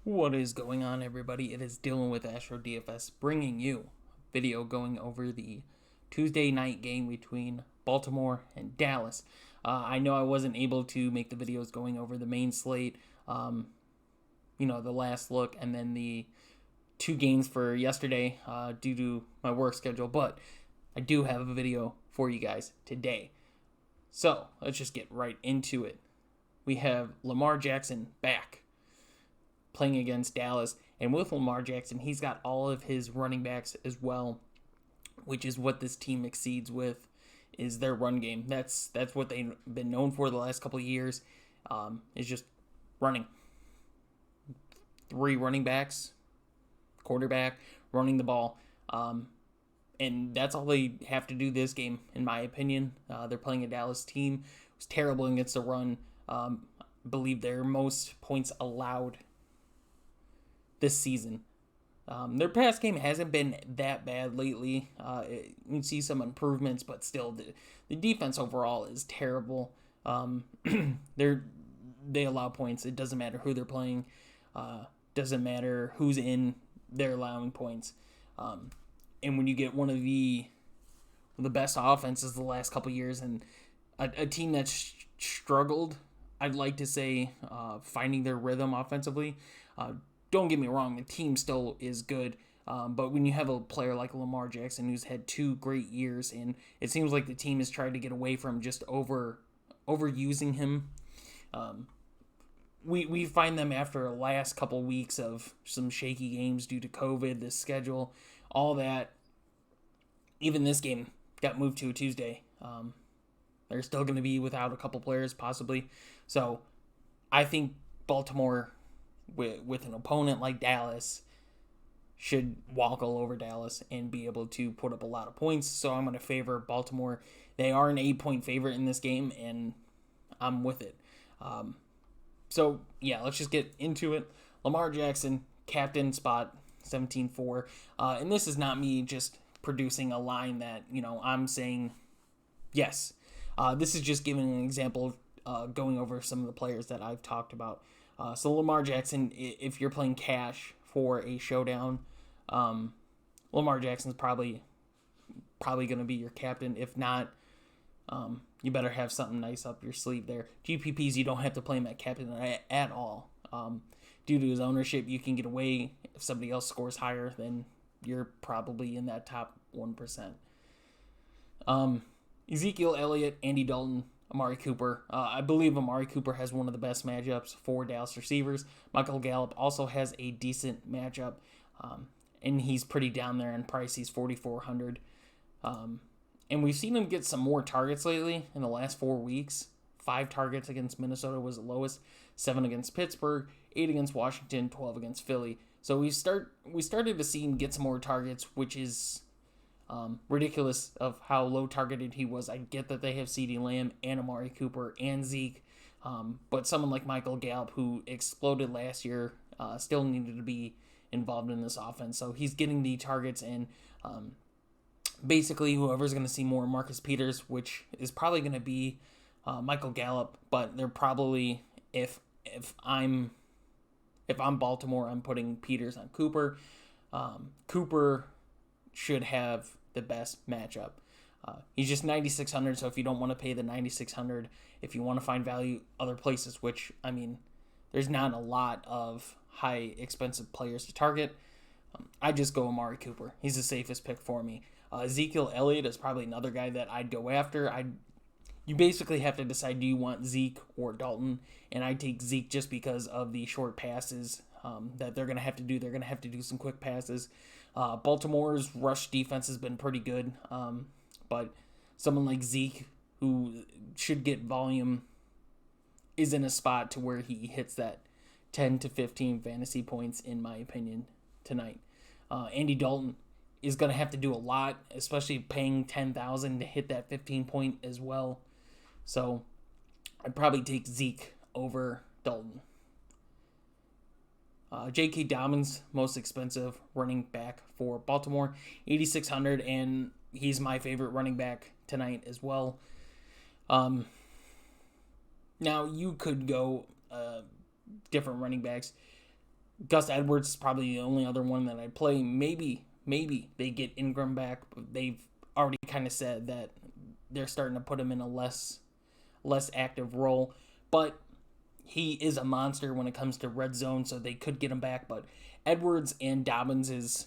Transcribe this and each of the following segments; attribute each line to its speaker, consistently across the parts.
Speaker 1: What is going on, everybody? It is Dylan with Astrodfs bringing you a video going over the Tuesday night game between Baltimore and Dallas. I know I wasn't able to make the videos going over the main slate, the last look, and then the two games for yesterday due to my work schedule, but I do have a video for you guys today. So let's just get right into it. We have Lamar Jackson back playing against Dallas, and with Lamar Jackson, he's got all of his running backs as well, which is what this team exceeds with, is their run game. That's what they've been known for the last couple of years, is just running. 3 running backs, quarterback, running the ball, and that's all they have to do this game, in my opinion. They're playing a Dallas team who's terrible against the run. I believe their most points allowed this season. Their pass game hasn't been that bad lately. You can see some improvements, but still, the defense overall is terrible. They allow points. It doesn't matter who they're playing. Doesn't matter who's in. They're allowing points. And when you get one of the best offenses the last couple years, and a team that's struggled, I'd like to say, finding their rhythm offensively. Don't get me wrong, the team still is good, but when you have a player like Lamar Jackson who's had 2 great years, and it seems like the team has tried to get away from just overusing him. We find them after the last couple weeks of some shaky games due to COVID, the schedule, all that. Even this game got moved to a Tuesday. They're still going to be without a couple players, possibly. So I think Baltimore, with an opponent like Dallas, should walk all over Dallas and be able to put up a lot of points. So I'm going to favor Baltimore. They are an 8-point favorite in this game, and I'm with it. Let's just get into it. Lamar Jackson, captain spot, 17-4. And this is not me just producing a line that, I'm saying yes. This is just giving an example of going over some of the players that I've talked about. So Lamar Jackson, if you're playing cash for a showdown, Lamar Jackson's probably going to be your captain. If not, you better have something nice up your sleeve there. GPPs, you don't have to play him at captain at all. Due to his ownership, you can get away. If somebody else scores higher, then you're probably in that top 1%. Ezekiel Elliott, Andy Dalton, Amari Cooper. I believe Amari Cooper has one of the best matchups for Dallas receivers. Michael Gallup also has a decent matchup, and he's pretty down there in price. He's $4,400. And we've seen him get some more targets lately in the last 4 weeks. 5 targets against Minnesota was the lowest, 7 against Pittsburgh, 8 against Washington, 12 against Philly. So we started to see him get some more targets, which is ridiculous of how low targeted he was. I get that they have CeeDee Lamb and Amari Cooper and Zeke, but someone like Michael Gallup, who exploded last year, still needed to be involved in this offense. So he's getting the targets, and basically whoever's going to see more Marcus Peters, which is probably going to be Michael Gallup, but they're probably, if I'm Baltimore, I'm putting Peters on Cooper. Cooper should have the best matchup. He's just 9,600, so if you don't want to pay the 9,600, if you want to find value other places, which, there's not a lot of high expensive players to target, I just go Amari Cooper. He's the safest pick for me. Ezekiel Elliott is probably another guy that I'd go after. You basically have to decide, do you want Zeke or Dalton? And I take Zeke just because of the short passes that they're going to have to do. They're going to have to do some quick passes. Baltimore's rush defense has been pretty good, but someone like Zeke, who should get volume, is in a spot to where he hits that 10 to 15 fantasy points, in my opinion, tonight. Andy Dalton is going to have to do a lot, especially paying $10,000 to hit that 15 point as well. So I'd probably take Zeke over Dalton. J.K. Dobbins, most expensive running back for Baltimore, 8,600, and he's my favorite running back tonight as well. Now, you could go different running backs. Gus Edwards is probably the only other one that I'd play. Maybe they get Ingram back, but they've already kind of said that they're starting to put him in a less active role. But he is a monster when it comes to red zone, so they could get him back. But Edwards and Dobbins is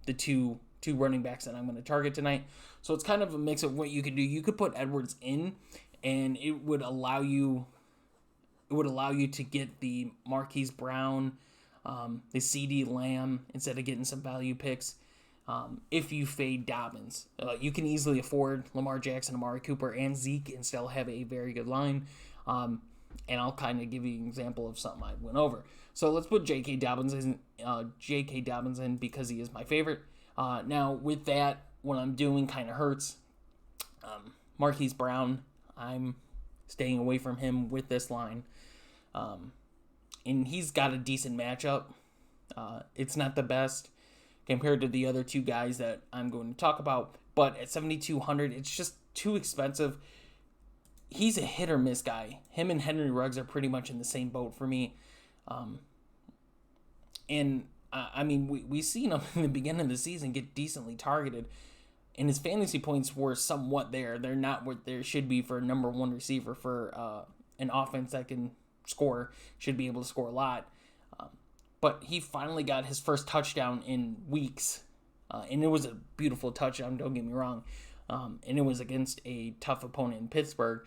Speaker 1: the two running backs that I'm going to target tonight. So it's kind of a mix of what you could do. You could put Edwards in, and it would allow you to get the Marquise Brown, the CD Lamb, instead of getting some value picks. If you fade Dobbins, you can easily afford Lamar Jackson, Amari Cooper, and Zeke and still have a very good line. And I'll kind of give you an example of something I went over. So let's put J.K. Dobbins in because he is my favorite. Now with that, what I'm doing kind of hurts. Marquise Brown, I'm staying away from him with this line. And he's got a decent matchup. It's not the best compared to the other two guys that I'm going to talk about. But at 7,200, it's just too expensive. He's a hit or miss guy. Him and Henry Ruggs are pretty much in the same boat for me. I mean, we seen him in the beginning of the season get decently targeted. And his fantasy points were somewhat there. They're not what there should be for a number one receiver for an offense that can score, should be able to score a lot. But he finally got his first touchdown in weeks. And it was a beautiful touchdown, don't get me wrong. And it was against a tough opponent in Pittsburgh.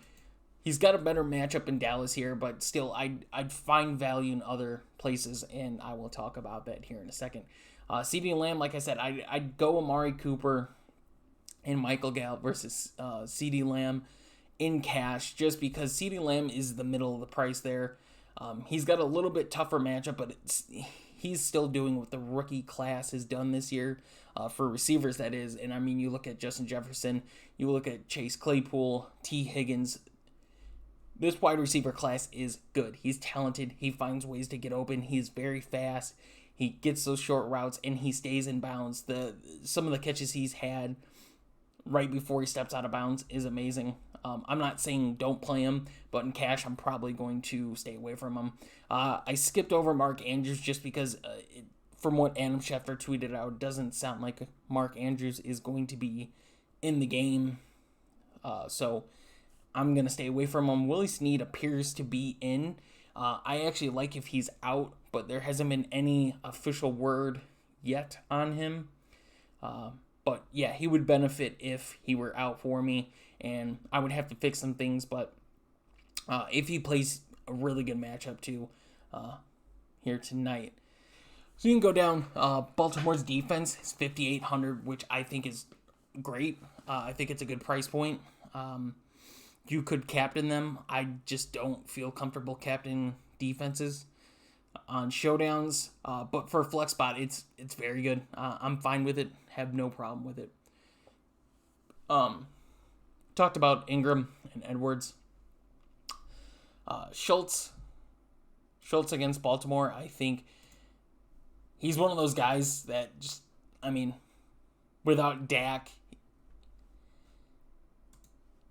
Speaker 1: He's got a better matchup in Dallas here, but still, I'd find value in other places, and I will talk about that here in a second. CeeDee Lamb, like I said, I'd go Amari Cooper and Michael Gallup versus CeeDee Lamb in cash, just because CeeDee Lamb is the middle of the price there. He's got a little bit tougher matchup, but he's still doing what the rookie class has done this year, for receivers, that is. And I mean, you look at Justin Jefferson, you look at Chase Claypool, T. Higgins. This wide receiver class is good. He's talented. He finds ways to get open. He's very fast. He gets those short routes, and he stays in bounds. Some of the catches he's had right before he steps out of bounds is amazing. I'm not saying don't play him, but in cash, I'm probably going to stay away from him. I skipped over Mark Andrews just because, from what Adam Schefter tweeted out, it doesn't sound like Mark Andrews is going to be in the game. So I'm going to stay away from him. Willie Snead appears to be in. I actually like if he's out, but there hasn't been any official word yet on him. But yeah, he would benefit if he were out for me, and I would have to fix some things. But if he plays a really good matchup too here tonight. So you can go down. Baltimore's defense is 5,800, which I think is great. I think it's a good price point. You could captain them. I just don't feel comfortable captaining defenses on showdowns. But for a flex spot, it's very good. I'm fine with it. Have no problem with it. Talked about Ingram and Edwards. Schultz against Baltimore. I think he's one of those guys that just, I mean, without Dak,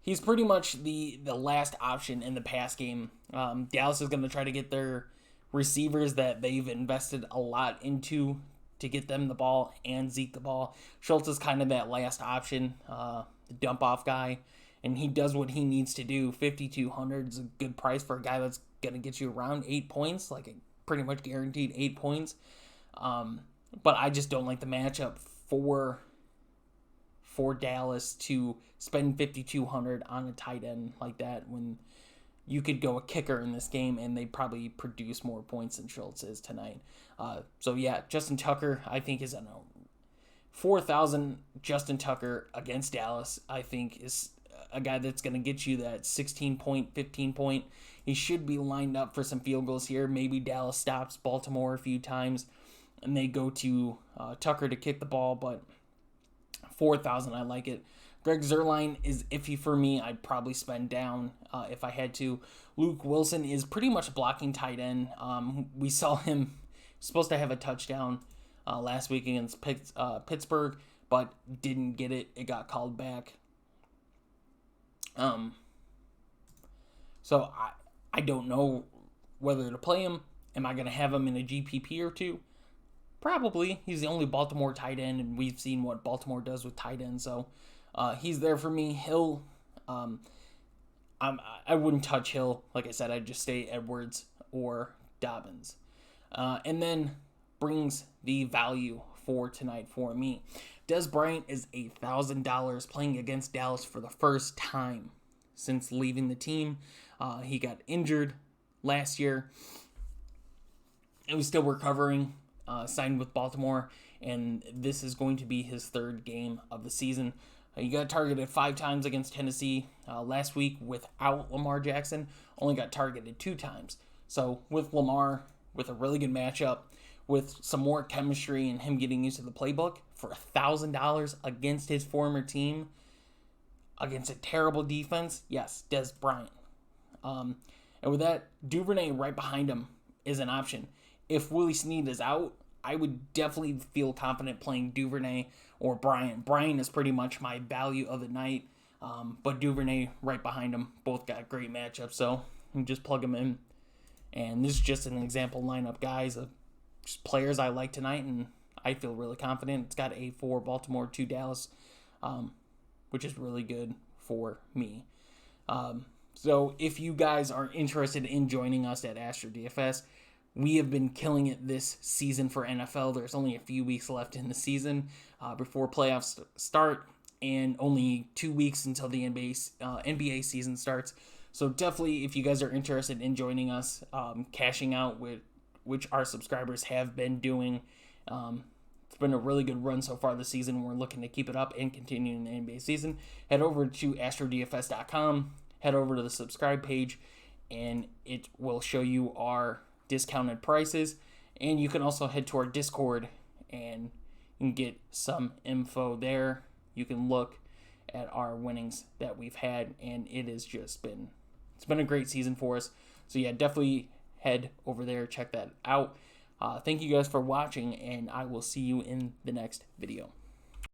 Speaker 1: he's pretty much the last option in the pass game. Dallas is going to try to get their receivers that they've invested a lot into to get them the ball and Zeke the ball. Schultz is kind of that last option, the dump-off guy, and he does what he needs to do. 5,200 is a good price for a guy that's going to get you around 8 points, like a pretty much guaranteed 8 points. But I just don't like the matchup for Dallas to spend 5,200 on a tight end like that when you could go a kicker in this game and they probably produce more points than Schultz is tonight. So yeah, Justin Tucker, I think, is 4,000. Justin Tucker against Dallas, I think, is a guy that's going to get you that 16-point, 15-point. He should be lined up for some field goals here. Maybe Dallas stops Baltimore a few times and they go to Tucker to kick the ball, but 4,000, I like it. Greg Zuerlein is iffy for me. I'd probably spend down if I had to. Luke Wilson is pretty much blocking tight end. We saw him supposed to have a touchdown last week against Pittsburgh, but didn't get it. It got called back. So I don't know whether to play him. Am I going to have him in a GPP or two? Probably. He's the only Baltimore tight end, and we've seen what Baltimore does with tight ends, so he's there for me. Hill, I wouldn't touch Hill. Like I said, I'd just stay Edwards or Dobbins. And then brings the value for tonight for me. Des Bryant is $1,000 playing against Dallas for the first time since leaving the team. He got injured last year. He was still recovering, signed with Baltimore, and this is going to be his third game of the season. He got targeted 5 times against Tennessee last week without Lamar Jackson. Only got targeted 2 times. So with Lamar, with a really good matchup, with some more chemistry and him getting used to the playbook, for $1,000 against his former team, against a terrible defense, yes, Des Bryant. And with that, Duvernay right behind him is an option. If Willie Snead is out, I would definitely feel confident playing Duvernay or Bryant. Bryant is pretty much my value of the night, but Duvernay right behind him. Both got great matchups, so you can just plug them in. And this is just an example lineup, guys, of just players I like tonight, and I feel really confident. It's got a 4 Baltimore, 2 Dallas, which is really good for me. So if you guys are interested in joining us at Astrodfs, we have been killing it this season for NFL. There's only a few weeks left in the season before playoffs start, and only 2 weeks until the NBA season starts. So definitely, if you guys are interested in joining us, cashing out, which our subscribers have been doing, it's been a really good run so far this season. We're looking to keep it up and continue in the NBA season. Head over to astrodfs.com, head over to the subscribe page, and it will show you our discounted prices. And you can also head to our Discord and you can get some info there. You can look at our winnings that we've had, and it's been a great season for us. So yeah, definitely head over there, check that out. Thank you guys for watching, and I will see you in the next video.